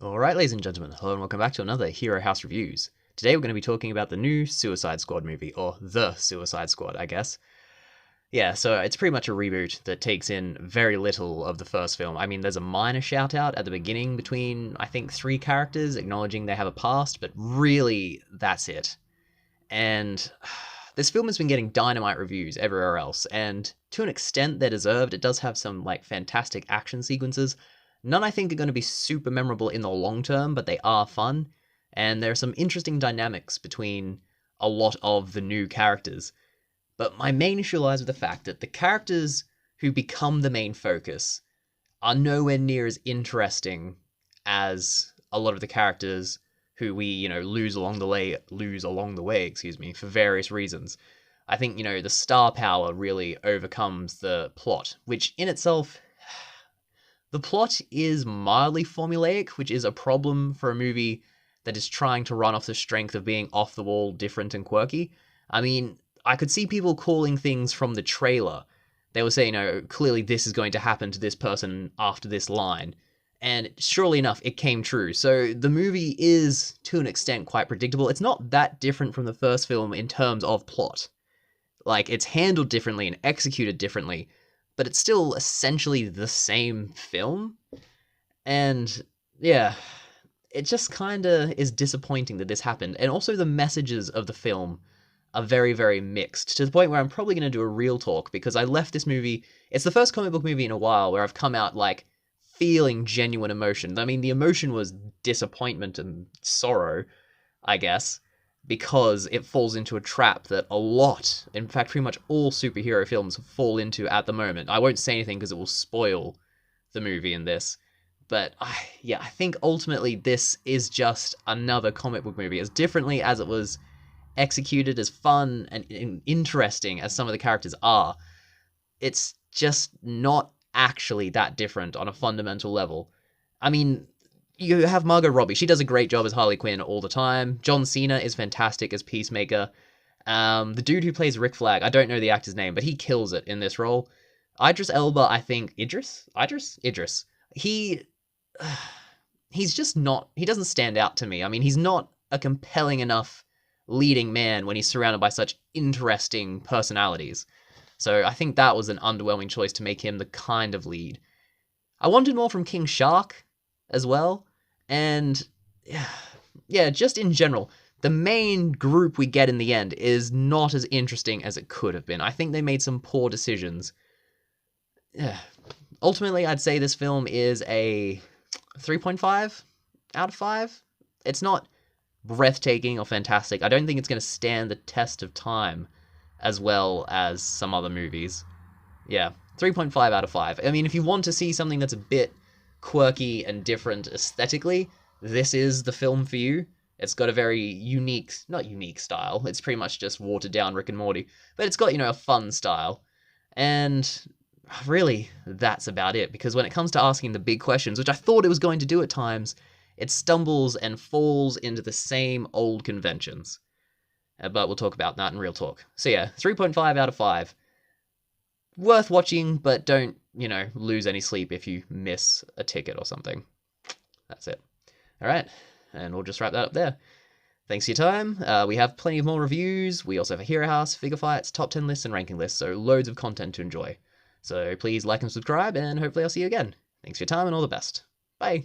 Alright, ladies and gentlemen, hello and welcome back to another Hero House Reviews. Today we're going to be talking about the new Suicide Squad movie, or The Suicide Squad, I guess. Yeah, so it's pretty much a reboot that takes in very little of the first film. I mean, there's a minor shout out at the beginning between, I think, three characters acknowledging they have a past, but really, that's it. And this film has been getting dynamite reviews everywhere else, and to an extent they're deserved. It does have some, fantastic action sequences. None I think are going to be super memorable in the long term, but they are fun, and there are some interesting dynamics between a lot of the new characters. But my main issue lies with the fact that the characters who become the main focus are nowhere near as interesting as a lot of the characters who we, lose along the way, for various reasons. I think, the star power really overcomes the plot, which in itself, the plot is mildly formulaic, which is a problem for a movie that is trying to run off the strength of being off the wall, different, and quirky. I mean, I could see people calling things from the trailer. They would say, clearly this is going to happen to this person after this line. And surely enough, it came true. So the movie is, to an extent, quite predictable. It's not that different from the first film in terms of plot. It's handled differently and executed differently, but it's still essentially the same film. And yeah, it just kind of is disappointing that this happened. And also the messages of the film are very, very mixed, to the point where I'm probably going to do a real talk, because I left this movie, it's the first comic book movie in a while where I've come out, feeling genuine emotion. I mean, the emotion was disappointment and sorrow, I guess, because it falls into a trap that a lot, in fact, pretty much all superhero films fall into at the moment. I won't say anything because it will spoil the movie in this. But I think ultimately this is just another comic book movie. As differently as it was executed, as fun and interesting as some of the characters are, it's just not actually that different on a fundamental level. I mean, you have Margot Robbie. She does a great job as Harley Quinn all the time. John Cena is fantastic as Peacemaker. The dude who plays Rick Flag, I don't know the actor's name, but he kills it in this role. Idris Elba, I think... Idris? He's just not... He doesn't stand out to me. I mean, he's not a compelling enough leading man when he's surrounded by such interesting personalities. So I think that was an underwhelming choice to make him the kind of lead. I wanted more from King Shark as well. And yeah, just in general, the main group we get in the end is not as interesting as it could have been. I think they made some poor decisions. Yeah. Ultimately, I'd say this film is a 3.5 out of 5. It's not breathtaking or fantastic. I don't think it's going to stand the test of time as well as some other movies. Yeah, 3.5 out of 5. I mean, if you want to see something that's a bit quirky and different aesthetically, this is the film for you. It's got a very unique, not unique style, it's pretty much just watered down Rick and Morty, but it's got, a fun style. And really, that's about it, because when it comes to asking the big questions, which I thought it was going to do at times, it stumbles and falls into the same old conventions. But we'll talk about that in real talk. So yeah, 3.5 out of 5. Worth watching, but don't, lose any sleep if you miss a ticket or something. That's it. Alright, and we'll just wrap that up there. Thanks for your time. We have plenty of more reviews. We also have a Hero House, figure fights, top 10 lists, and ranking lists, so loads of content to enjoy. So please like and subscribe, and hopefully I'll see you again. Thanks for your time, and all the best. Bye!